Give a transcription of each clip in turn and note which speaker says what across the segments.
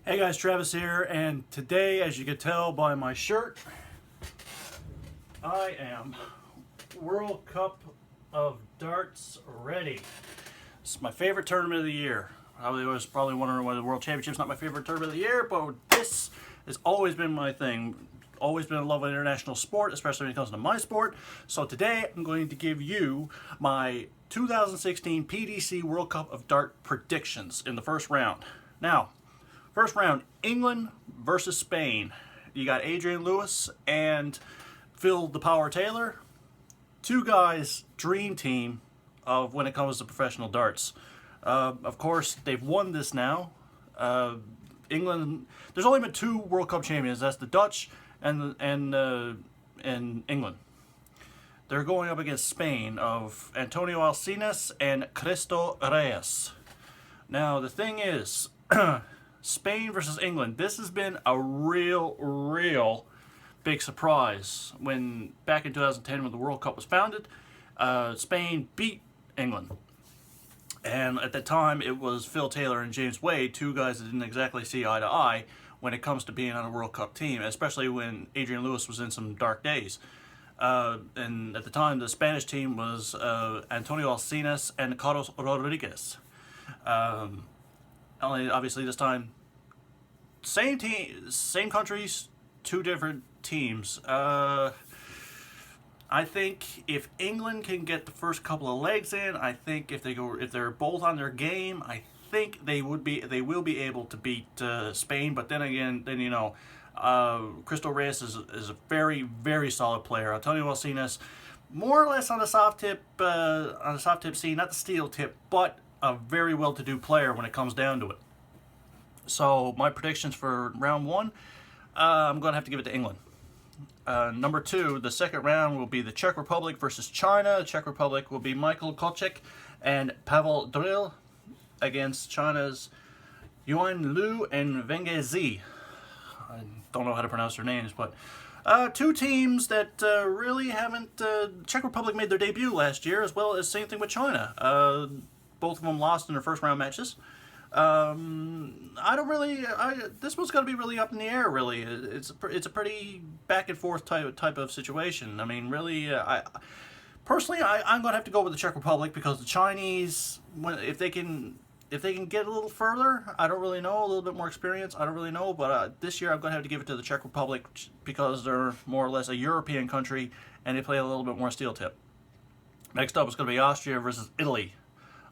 Speaker 1: Hey guys, Travis here, and today, as you can tell by my shirt, I am World Cup of Darts ready. It's my favorite tournament of the year. I was probably wondering why the World Championship's not my favorite tournament of the year, but this has always been my thing. Always been in love with international sport, especially when it comes to my sport. So today, I'm going to give you my 2016 PDC World Cup of Dart predictions in the first round. Now, first round, England versus Spain. You got Adrian Lewis and Phil the Power Taylor. Two guys, dream team of when it comes to professional darts. Of course, they've won this now. England, there's only been two World Cup champions. That's the Dutch and England. They're going up against Spain of Antonio Alcinas and Cristo Reyes. Now, the thing is, Spain versus England, this has been a real big surprise. When back in 2010 when the World Cup was founded, Spain beat England. And at that time it was Phil Taylor and James Wade, two guys that didn't exactly see eye to eye when it comes to being on a World Cup team, especially when Adrian Lewis was in some dark days. And at the time the Spanish team was Antonio Alcinas and Carlos Rodriguez. Only obviously this time, same team, same countries, two different teams. I think if England can get the first couple of legs in, I think if they're both on their game, I think they will be able to beat Spain. But then again, Cristo Reyes is a very solid player. Antonio Alcinas, more or less on the soft tip scene, not the steel tip, but a very well-to-do player when it comes down to it. So my predictions for round one, I'm going to have to give it to England. Number two, the second round will be the Czech Republic versus China. The Czech Republic will be Michael Kochek and Pavel Drill against China's Yuan Liu and Wenge Zi. I don't know how to pronounce their names, but two teams that really haven't... Czech Republic made their debut last year, as well as same thing with China. Both of them lost in their first round matches. This one's going to be really up in the air, really. It's a pretty back and forth type of situation. I mean, really, I'm going to have to go with the Czech Republic because the Chinese, if they can get a little further, I don't really know, a little bit more experience, I don't really know, but this year I'm going to have to give it to the Czech Republic because they're more or less a European country and they play a little bit more steel tip. Next up is going to be Austria versus Italy.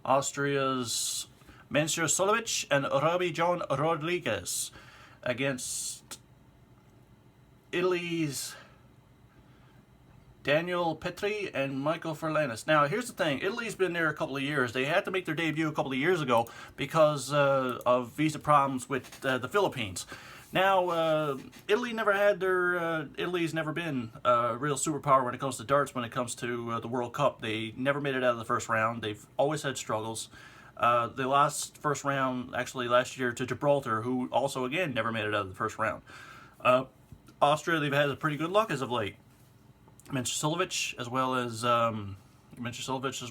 Speaker 1: Austria's Mensur Suljovic and Robbie John Rodriguez against Italy's Daniel Petri and Michael Furlanis. Now, here's the thing. Italy's been there a couple of years. They had to make their debut a couple of years ago because of visa problems with the Philippines. Now, Italy's never been a real superpower when it comes to darts, when it comes to the World Cup. They never made it out of the first round. They've always had struggles. They lost first round, actually, last year to Gibraltar, who also, again, never made it out of the first round. Austria, they've had pretty good luck as of late. Mensur Suljovic, as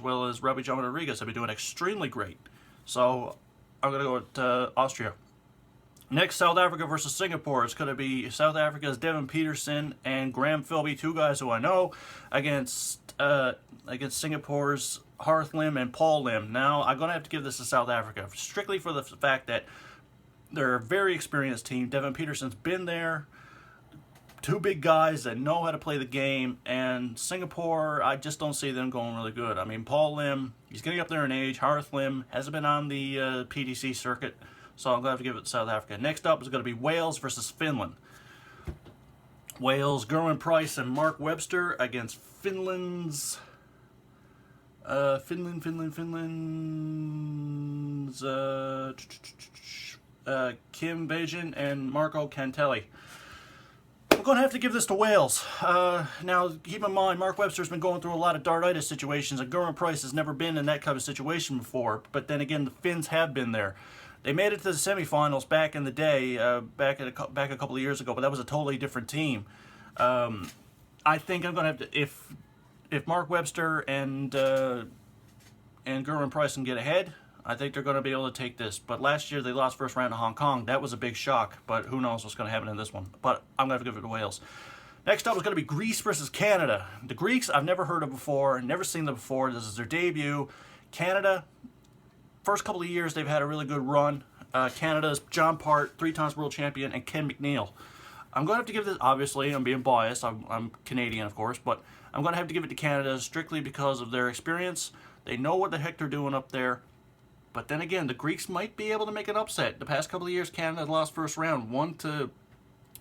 Speaker 1: well as Robbie John Rodriguez, have been doing extremely great. So, I'm going to go with Austria. Next, South Africa versus Singapore. It's going to be South Africa's Devin Peterson and Graham Philby, two guys who I know, against Singapore's Harth Lim and Paul Lim. Now, I'm going to have to give this to South Africa, strictly for the fact that they're a very experienced team. Devin Peterson's been there. Two big guys that know how to play the game, and Singapore, I just don't see them going really good. I mean, Paul Lim, he's getting up there in age. Harth Lim hasn't been on the PDC circuit. So I'm going to have to give it to South Africa. Next up is going to be Wales versus Finland. Wales, Gerwin Price and Mark Webster against Finland's Kim Bajan and Marco Cantelli. I'm going to have to give this to Wales. Now, keep in mind, Mark Webster's been going through a lot of dartitis situations, and Gerwin Price has never been in that kind of situation before. But then again, the Finns have been there. They made it to the semifinals back in the day, back a couple of years ago, but that was a totally different team. I think I'm going to have to, if Mark Webster and Gerwin Price can get ahead, I think they're going to be able to take this. But last year they lost first round to Hong Kong. That was a big shock, but who knows what's going to happen in this one. But I'm going to give it to Wales. Next up is going to be Greece versus Canada. The Greeks I've never heard of before, never seen them before. This is their debut. Canada, first couple of years they've had a really good run. Canada's John Part, 3-time world champion, and Ken McNeil. I'm going to have to give this, obviously, I'm being biased. I'm Canadian, of course, but I'm going to have to give it to Canada strictly because of their experience. They know what the heck they're doing up there. But then again, the Greeks might be able to make an upset. The past couple of years, Canada lost first round.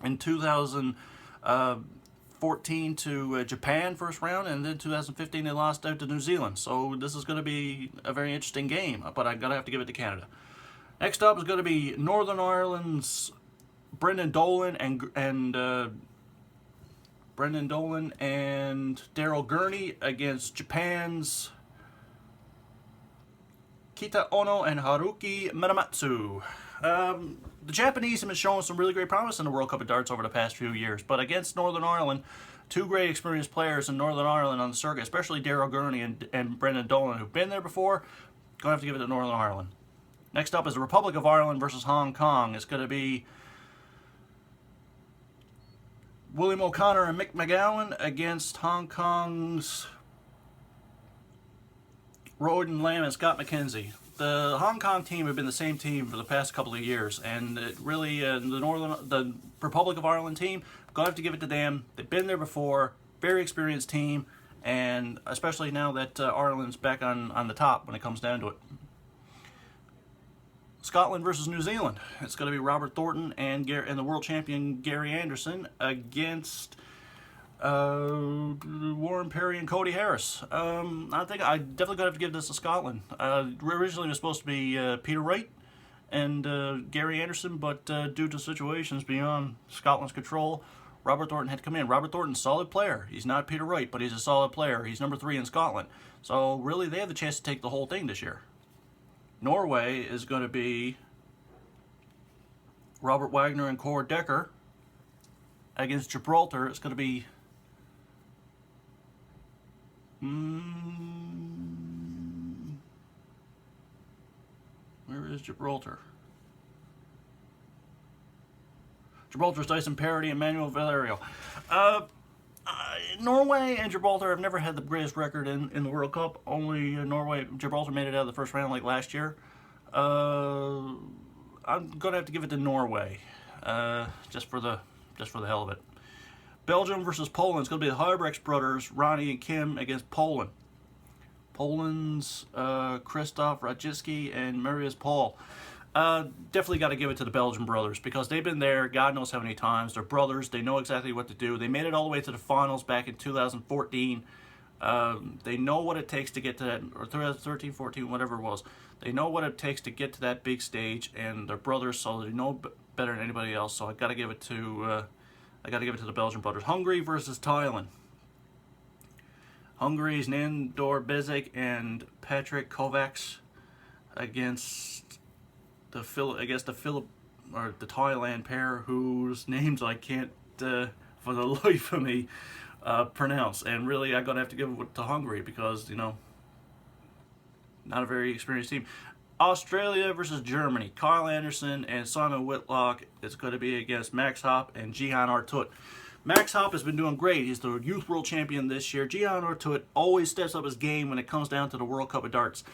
Speaker 1: In 2014 to Japan first round, and then 2015 they lost out to New Zealand. So this is going to be a very interesting game, but I'm going to have to give it to Canada. Next up is going to be Northern Ireland's Brendan Dolan and Daryl Gurney against Japan's Kita Ono and Haruki Muramatsu. The Japanese have been showing some really great promise in the World Cup of Darts over the past few years, but against Northern Ireland, two great experienced players in Northern Ireland on the circuit, especially Daryl Gurney and Brendan Dolan, who've been there before, going to have to give it to Northern Ireland. Next up is the Republic of Ireland versus Hong Kong. It's going to be William O'Connor and Mick McGowan against Hong Kong's Roden Lamb and Scott McKenzie. The Hong Kong team have been the same team for the past couple of years, and it really the Republic of Ireland team, going to have to give it to them. They've been there before, very experienced team, and especially now that Ireland's back on the top when it comes down to it. Scotland versus New Zealand. It's going to be Robert Thornton and the world champion Gary Anderson against Warren Perry and Cody Harris. I think I definitely got to have to give this to Scotland. Originally it was supposed to be Peter Wright and Gary Anderson, but due to situations beyond Scotland's control, Robert Thornton had to come in. Robert Thornton's a solid player. He's not Peter Wright, but he's a solid player. He's number 3 in Scotland. So really they have the chance to take the whole thing this year. Norway is going to be Robert Wagner and Cor Decker against Gibraltar. It's going to be where is Gibraltar? Gibraltar's Dyson Parody and Manuel Valerio. Norway and Gibraltar have never had the greatest record in the World Cup. Only Gibraltar made it out of the first round like last year. I'm gonna have to give it to Norway, just for the hell of it. Belgium versus Poland. It's gonna be the Huybrechts brothers, Ronnie and Kim, against Poland. Poland's Krzysztof Radziecki and Mariusz Paul. Definitely got to give it to the Belgian brothers because they've been there God knows how many times. They're brothers. They know exactly what to do. They made it all the way to the finals back in 2014. They know what it takes to get to that, or 2013, 14, whatever it was. They know what it takes to get to that big stage, and they're brothers, so they know better than anybody else. So I got to give it to the Belgian brothers. Hungary versus Thailand. Hungary's Nandor Bezic and Patrick Kovacs against the Thailand pair whose names I can't for the life of me pronounce. And really, I'm gonna have to give it to Hungary because not a very experienced team. Australia versus Germany. Kyle Anderson and Simon Whitlock is going to be against Max Hopp and Jihan Artut. Max Hopp has been doing great. He's the youth world champion this year. Jihan Artut always steps up his game when it comes down to the World Cup of Darts.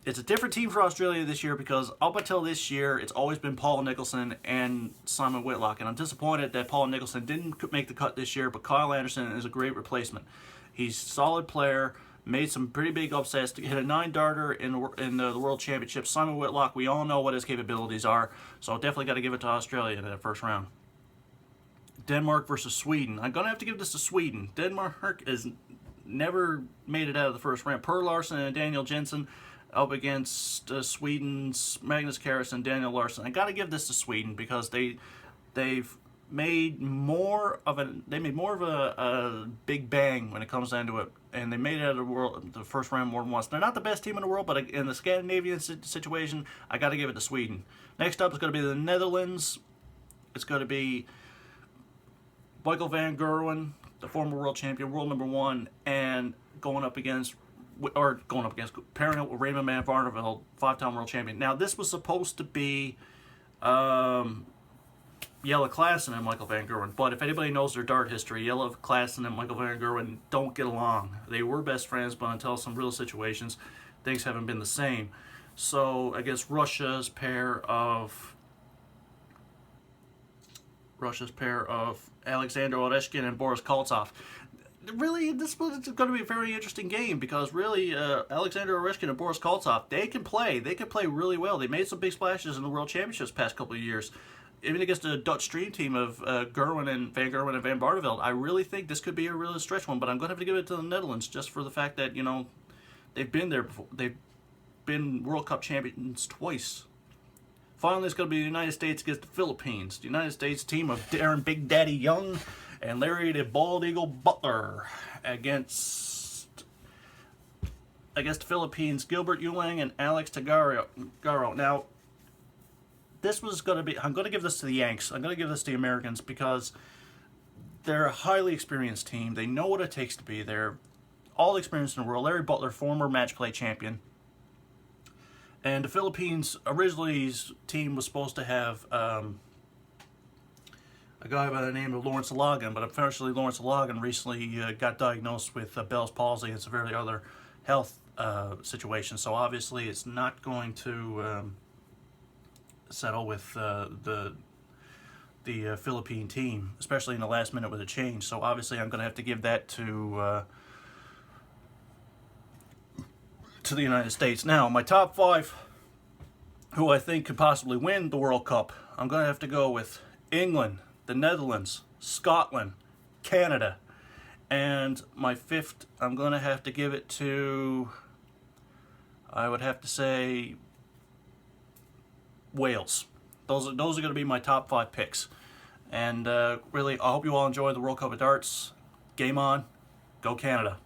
Speaker 1: It's a different team for Australia this year because up until this year, it's always been Paul Nicholson and Simon Whitlock. And I'm disappointed that Paul Nicholson didn't make the cut this year, but Kyle Anderson is a great replacement. He's a solid player, made some pretty big upsets, to hit a 9-darter in the World Championship. Simon Whitlock, we all know what his capabilities are, so definitely got to give it to Australia in that first round. Denmark versus Sweden. I'm going to have to give this to Sweden. Denmark has never made it out of the first round. Per Larsen and Daniel Jensen up against Sweden's Magnus Karras and Daniel Larson. I got to give this to Sweden because they've made more of a big bang when it comes down to it, and they made it out of the first round more than once. They're not the best team in the world, but in the Scandinavian situation, I got to give it to Sweden. Next up is going to be the Netherlands. It's going to be Michael van Gerwen, the former world champion, world number 1, and going up against or going up against, pairing up with Raymond van Barneveld, 5-time world champion. Now, this was supposed to be Jelle Klaassen and Michael van Gerwen, but if anybody knows their dart history, Jelle Klaassen and Michael van Gerwen don't get along. They were best friends, but until some real situations, things haven't been the same. So I guess Russia's pair of Alexander Oreshkin and Boris Koltsov. Really, this was going to be a very interesting game because really, Alexander Oreshkin and Boris Koltsov, they can play. They can play really well. They made some big splashes in the World Championships past couple of years. Even against the Dutch Stream team of Gerwen and Van Barneveld, I really think this could be a real stretch one. But I'm going to have to give it to the Netherlands just for the fact that, you know, they've been there before. They've been World Cup champions twice. Finally, it's going to be the United States against the Philippines. The United States team of Darren Big Daddy Young and Larry the Bald Eagle Butler against the Philippines, Gilbert Yulang and Alex Tagaro. Now, this was going to be, I'm going to give this to the Yanks. I'm going to give this to the Americans because they're a highly experienced team. They know what it takes to be there. All experienced in the world. Larry Butler, former match play champion. And the Philippines, originally his team was supposed to have a guy by the name of Lawrence Alagan, but unfortunately Lawrence Alagan recently got diagnosed with Bell's palsy and severely other health situations. So obviously it's not going to settle with the Philippine team, especially in the last minute with a change. So obviously I'm going to have to give that to the United States. Now, my top 5 who I think could possibly win the World Cup, I'm going to have to go with England, the Netherlands, Scotland, Canada, and my 5th, I'm going to have to give it to, I would have to say, Wales. Those are going to be my top 5 picks. And really, I hope you all enjoy the World Cup of Darts. Game on. Go Canada.